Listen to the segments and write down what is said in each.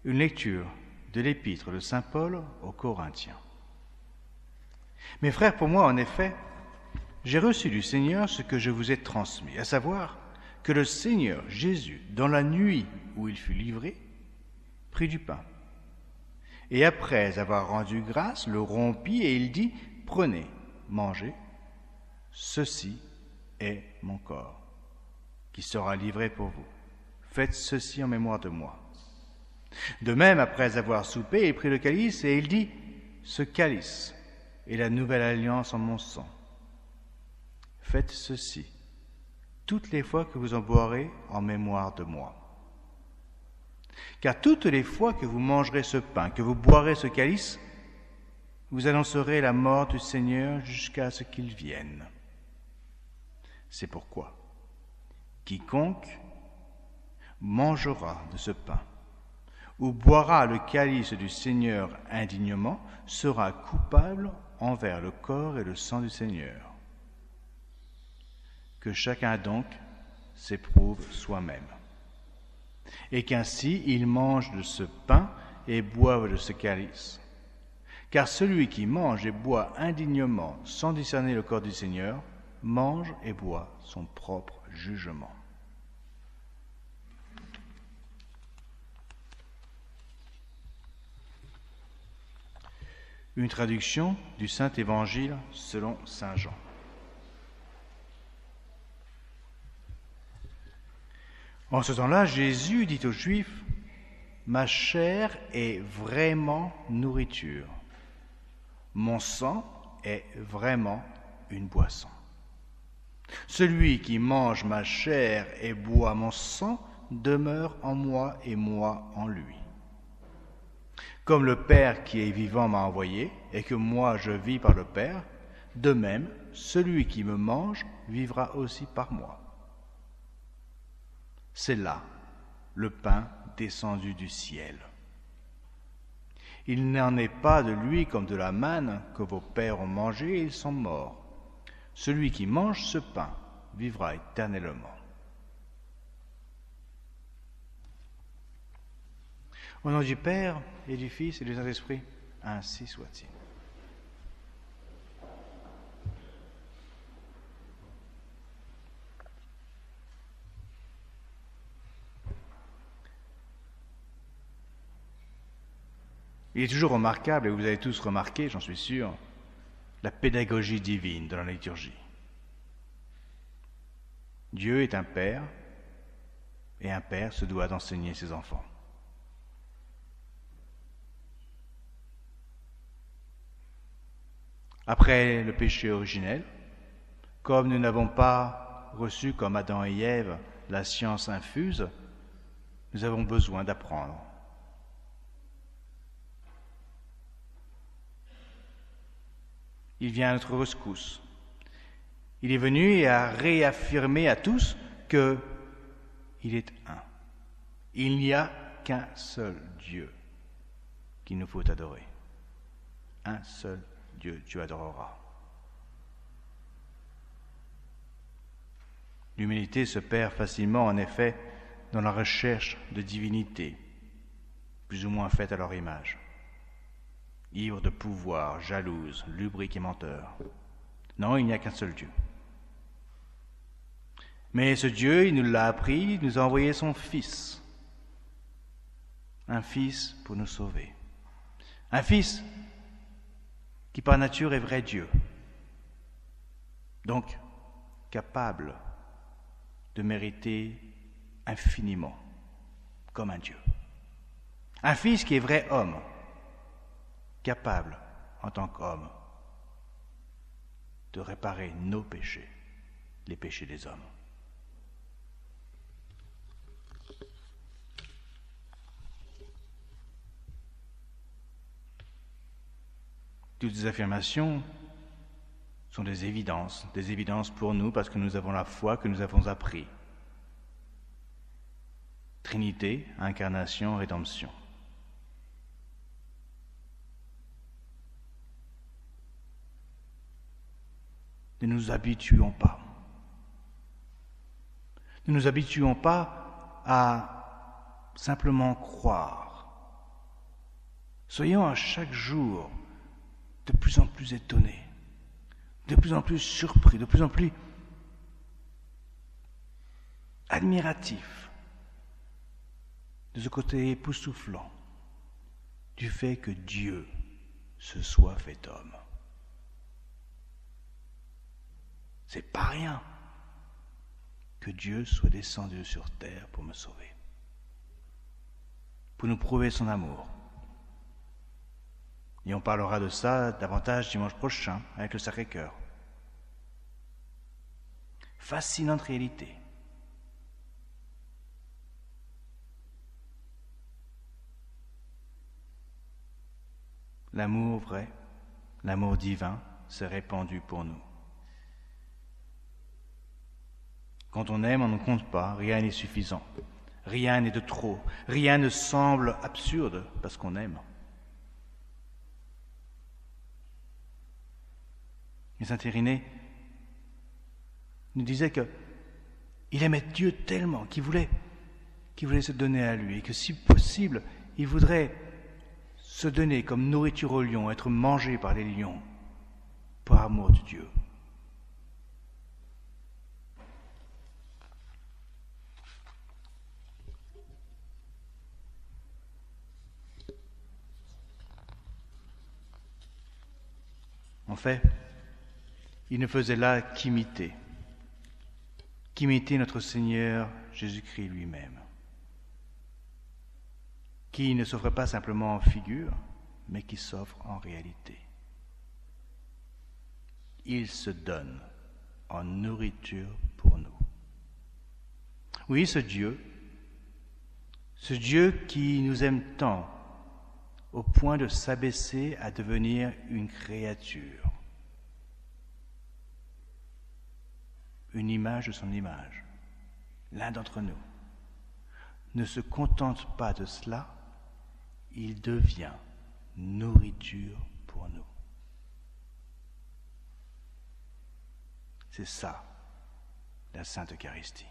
Une lecture de l'épître de saint Paul aux Corinthiens. Mes frères, pour moi, en effet, j'ai reçu du Seigneur ce que je vous ai transmis, à savoir que le Seigneur Jésus, dans la nuit où il fut livré, prit du pain. Et après avoir rendu grâce, le rompit et il dit, « Prenez, mangez, ceci est mon corps, qui sera livré pour vous. Faites ceci en mémoire de moi. » De même, après avoir soupé, il prit le calice et il dit, « Ce calice est la nouvelle alliance en mon sang. Faites ceci toutes les fois que vous en boirez en mémoire de moi. Car toutes les fois que vous mangerez ce pain, que vous boirez ce calice, vous annoncerez la mort du Seigneur jusqu'à ce qu'il vienne. C'est pourquoi quiconque mangera de ce pain ou boira le calice du Seigneur indignement sera coupable envers le corps et le sang du Seigneur. Que chacun donc s'éprouve soi-même, et qu'ainsi il mange de ce pain et boive de ce calice. Car celui qui mange et boit indignement sans discerner le corps du Seigneur, mange et boit son propre jugement. Une traduction du Saint Évangile selon saint Jean. En ce temps-là, Jésus dit aux Juifs, « Ma chair est vraiment nourriture. Mon sang est vraiment une boisson. Celui qui mange ma chair et boit mon sang demeure en moi et moi en lui. Comme le Père qui est vivant m'a envoyé et que moi je vis par le Père, de même, celui qui me mange vivra aussi par moi. C'est là le pain descendu du ciel. Il n'en est pas de lui comme de la manne que vos pères ont mangé et ils sont morts. Celui qui mange ce pain vivra éternellement. » Au nom du Père et du Fils et du Saint-Esprit, ainsi soit-il. Il est toujours remarquable, et vous avez tous remarqué, j'en suis sûr, la pédagogie divine dans la liturgie. Dieu est un Père, et un Père se doit d'enseigner ses enfants. Après le péché originel, comme nous n'avons pas reçu comme Adam et Ève la science infuse, nous avons besoin d'apprendre. Il vient à notre rescousse. Il est venu et a réaffirmé à tous qu'il est un. Il n'y a qu'un seul Dieu qu'il nous faut adorer. Un seul Dieu, tu adoreras. L'humanité se perd facilement, en effet, dans la recherche de divinité, plus ou moins faite à leur image. Ivre de pouvoir, jalouse, lubrique et menteur. Non, il n'y a qu'un seul Dieu. Mais ce Dieu, il nous l'a appris, il nous a envoyé son Fils. Un Fils pour nous sauver. Un Fils qui par nature est vrai Dieu. Donc, capable de mériter infiniment, comme un Dieu. Un Fils qui est vrai homme, capable, en tant qu'homme, de réparer nos péchés, les péchés des hommes. Toutes ces affirmations sont des évidences pour nous parce que nous avons la foi que nous avons appris. Trinité, incarnation, rédemption. Ne nous habituons pas. Ne nous habituons pas à simplement croire Soyons à chaque jour de plus en plus étonnés, de plus en plus surpris, de plus en plus admiratifs de ce côté époustouflant du fait que Dieu se soit fait homme. C'est pas rien que Dieu soit descendu sur terre pour me sauver, pour nous prouver son amour. Et on parlera de ça davantage dimanche prochain avec le Sacré-Cœur. Fascinante réalité. L'amour vrai, l'amour divin s'est répandu pour nous. Quand on aime, on ne compte pas, rien n'est suffisant, rien n'est de trop, rien ne semble absurde parce qu'on aime. Et saint Irénée nous disait qu'il aimait Dieu tellement qu'il voulait se donner à lui et que si possible, il voudrait se donner comme nourriture aux lions, être mangé par les lions, par amour de Dieu. En fait, il ne faisait là qu'imiter notre Seigneur Jésus-Christ lui-même, qui ne s'offre pas simplement en figure, mais qui s'offre en réalité. Il se donne en nourriture pour nous. Oui, ce Dieu qui nous aime tant, au point de s'abaisser à devenir une créature, une image de son image, l'un d'entre nous, ne se contente pas de cela, il devient nourriture pour nous. C'est ça, la Sainte Eucharistie.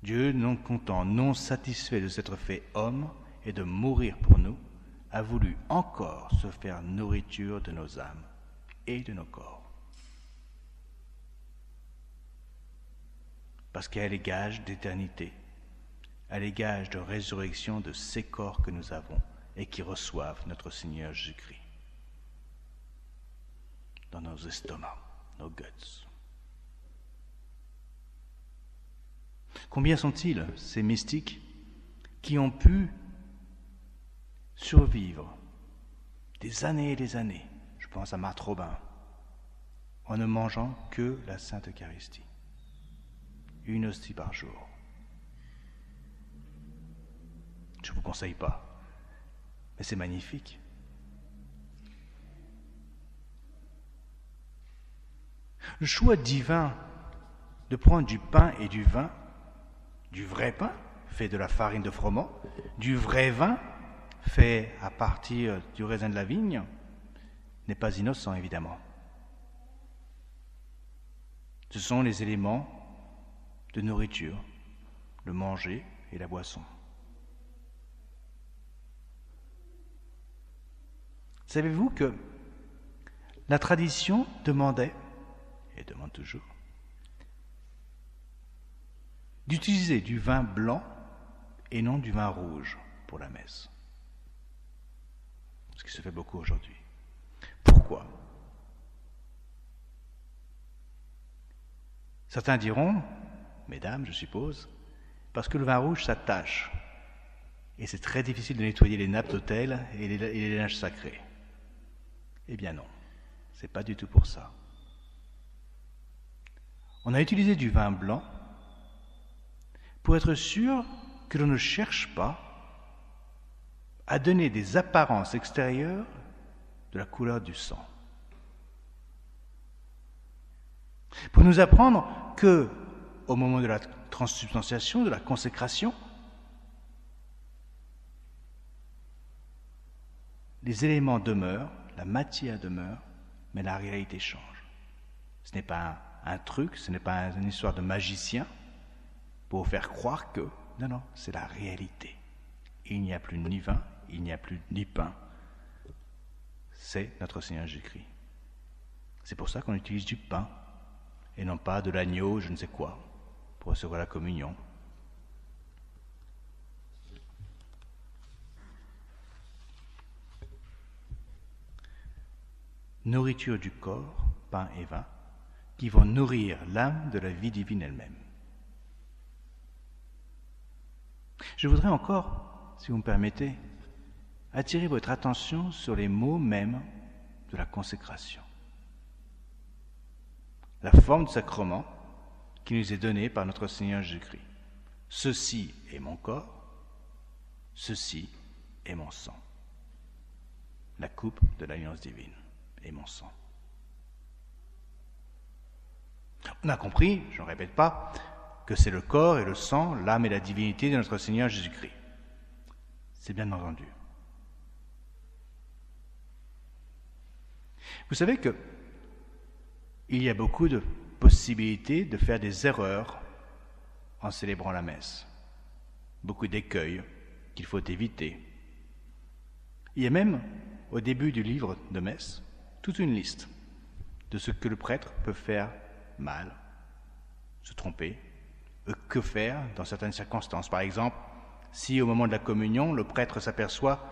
Dieu, non content, non satisfait de s'être fait homme et de mourir pour nous, a voulu encore se faire nourriture de nos âmes et de nos corps. Parce qu'elle est gage d'éternité, elle est gage de résurrection de ces corps que nous avons et qui reçoivent notre Seigneur Jésus-Christ dans nos estomacs, nos guts. Combien sont-ils, ces mystiques, qui ont pu survivre des années et des années, je pense à Marthe Robin, en ne mangeant que la Sainte Eucharistie, une hostie par jour. Je ne vous conseille pas, mais c'est magnifique. Le choix divin de prendre du pain et du vin, du vrai pain, fait de la farine de froment, du vrai vin, fait à partir du raisin de la vigne, n'est pas innocent, évidemment. Ce sont les éléments de nourriture, le manger et la boisson. Savez-vous que la tradition demandait, et demande toujours, d'utiliser du vin blanc et non du vin rouge pour la messe. Ce qui se fait beaucoup aujourd'hui. Pourquoi ? Certains diront, mesdames, je suppose, parce que le vin rouge s'attache et c'est très difficile de nettoyer les nappes d'autel et les linges sacrés. Eh bien non, c'est pas du tout pour ça. On a utilisé du vin blanc pour être sûr que l'on ne cherche pas à donner des apparences extérieures de la couleur du sang. Pour nous apprendre que, au moment de la transsubstantiation, de la consécration, les éléments demeurent, la matière demeure, mais la réalité change. Ce n'est pas un truc, ce n'est pas une histoire de magicien pour faire croire que... Non, non, c'est la réalité. Il n'y a plus ni vin, il n'y a plus ni pain. C'est notre Seigneur Jésus-Christ. C'est pour ça qu'on utilise du pain et non pas de l'agneau, je ne sais quoi, pour recevoir la communion. Nourriture du corps, pain et vin, qui vont nourrir l'âme de la vie divine elle-même. Je voudrais encore, si vous me permettez, attirer votre attention sur les mots mêmes de la consécration. La forme du sacrement qui nous est donnée par notre Seigneur Jésus-Christ. Ceci est mon corps, ceci est mon sang. La coupe de l'alliance divine est mon sang. On a compris, je ne répète pas, que c'est le corps et le sang, l'âme et la divinité de notre Seigneur Jésus-Christ. C'est bien entendu. Vous savez que il y a beaucoup de possibilités de faire des erreurs en célébrant la messe. Beaucoup d'écueils qu'il faut éviter. Il y a même, au début du livre de messe, toute une liste de ce que le prêtre peut faire mal, se tromper, que faire dans certaines circonstances. Par exemple, si au moment de la communion, le prêtre s'aperçoit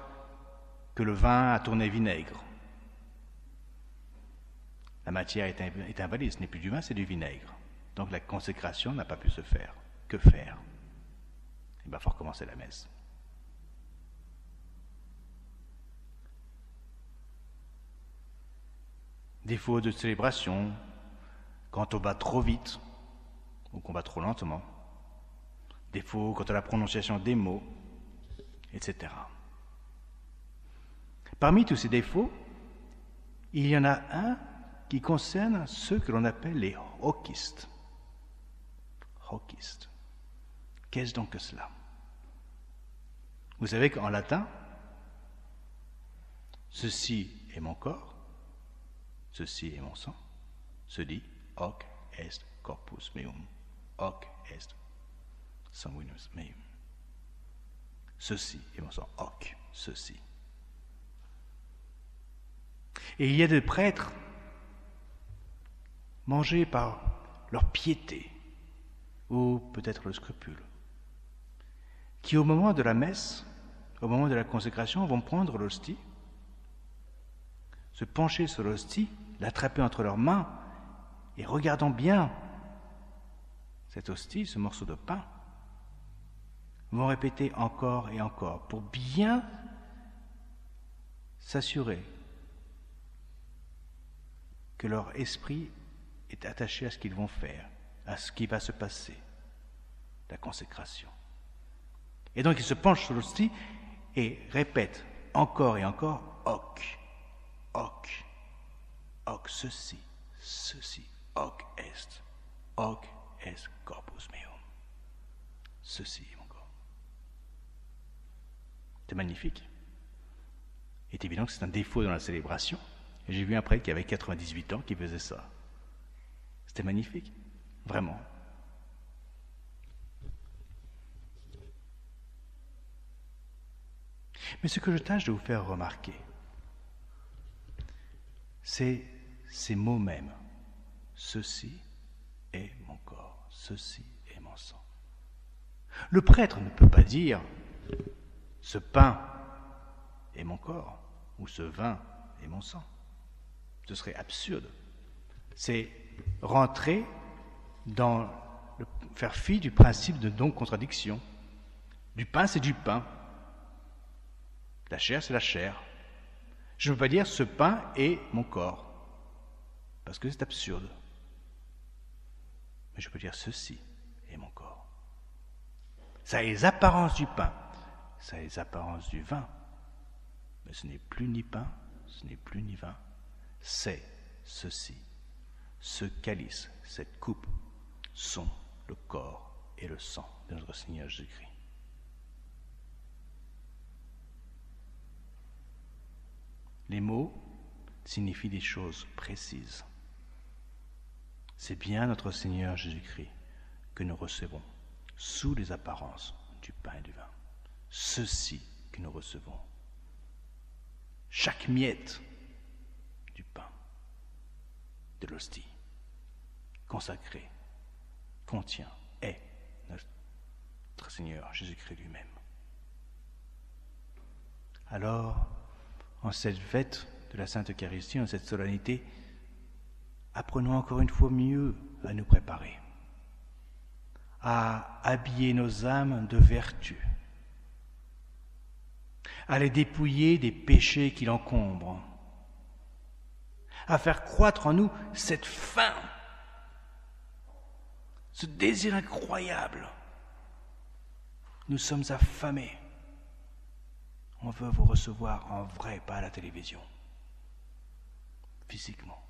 que le vin a tourné vinaigre, la matière est invalide, ce n'est plus du vin, c'est du vinaigre. Donc la consécration n'a pas pu se faire. Que faire? Il va falloir recommencer la messe. Défaut de célébration, quand on va trop vite ou qu'on va trop lentement. Défaut quant à la prononciation des mots, etc. Parmi tous ces défauts, il y en a un qui concerne ceux que l'on appelle les hocistes. Hocistes. Qu'est-ce donc que cela? Vous savez qu'en latin, ceci est mon corps, ceci est mon sang, se dit hoc est corpus meum, hoc est sanguinus meum. Ceci est mon sang, hoc, ceci. Et il y a des prêtres mangés par leur piété ou peut-être le scrupule, qui au moment de la messe, au moment de la consécration, vont prendre l'hostie, se pencher sur l'hostie, l'attraper entre leurs mains et regardant bien cette hostie, ce morceau de pain, vont répéter encore et encore pour bien s'assurer que leur esprit est attaché à ce qu'ils vont faire, à ce qui va se passer, la consécration. Et donc ils se penchent sur l'hostie et répètent encore et encore hoc, hoc, hoc, ceci, ceci, hoc est corpus meum. Ceci est mon corps. C'est magnifique. Il est évident que c'est un défaut dans la célébration. Et j'ai vu un prêtre qui avait 98 ans qui faisait ça. C'était magnifique, vraiment. Mais ce que je tâche de vous faire remarquer, c'est ces mots mêmes. Ceci est mon corps, ceci est mon sang. Le prêtre ne peut pas dire ce pain est mon corps ou ce vin est mon sang. Ce serait absurde. C'est rentrer dans faire fi du principe de non-contradiction. Du pain, c'est du pain. La chair, c'est la chair. Je ne peux pas dire ce pain est mon corps, parce que c'est absurde. Mais je peux dire ceci est mon corps. Ça a les apparences du pain, ça a les apparences du vin, mais ce n'est plus ni pain, ce n'est plus ni vin, c'est ceci. Ce calice, cette coupe, sont le corps et le sang de notre Seigneur Jésus-Christ. Les mots signifient des choses précises. C'est bien notre Seigneur Jésus-Christ que nous recevons sous les apparences du pain et du vin. Ceci que nous recevons. Chaque miette du pain, de l'hostie, consacrée, contient, est notre Seigneur Jésus-Christ lui-même. Alors, en cette fête de la Sainte Eucharistie, en cette solennité, apprenons encore une fois mieux à nous préparer, à habiller nos âmes de vertu, à les dépouiller des péchés qui l'encombrent, à faire croître en nous cette faim, ce désir incroyable. Nous sommes affamés. On veut vous recevoir en vrai, pas à la télévision, physiquement.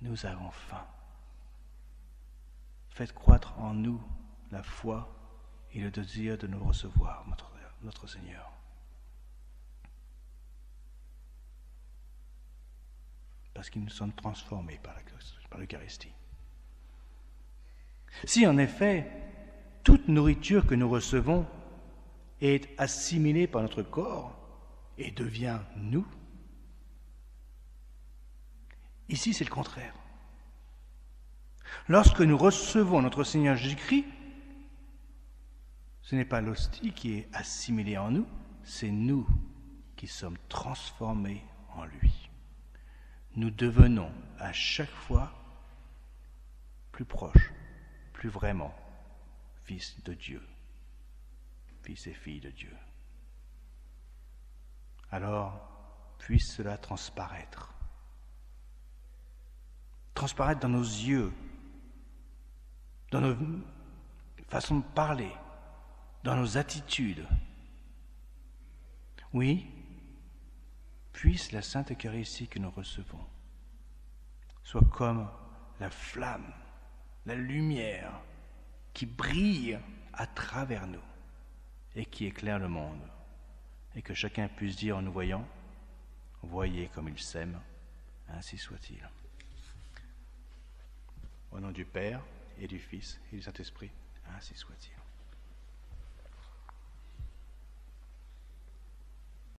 Nous avons faim. Faites croître en nous la foi et le désir de nous recevoir, notre Seigneur. Parce qu'ils nous sont transformés par l'Eucharistie. Si en effet, toute nourriture que nous recevons est assimilée par notre corps et devient nous, ici c'est le contraire. Lorsque nous recevons notre Seigneur Jésus-Christ, ce n'est pas l'hostie qui est assimilée en nous, c'est nous qui sommes transformés en lui. Nous devenons à chaque fois plus proches, plus vraiment fils de Dieu, fils et filles de Dieu. Alors, puisse cela transparaître dans nos yeux, dans nos façons de parler, dans nos attitudes. Oui, puisse la Sainte Eucharistie que nous recevons soit comme la flamme, la lumière qui brille à travers nous et qui éclaire le monde, et que chacun puisse dire en nous voyant, voyez comme il s'aime, ainsi soit-il. Au nom du Père et du Fils et du Saint-Esprit, ainsi soit-il.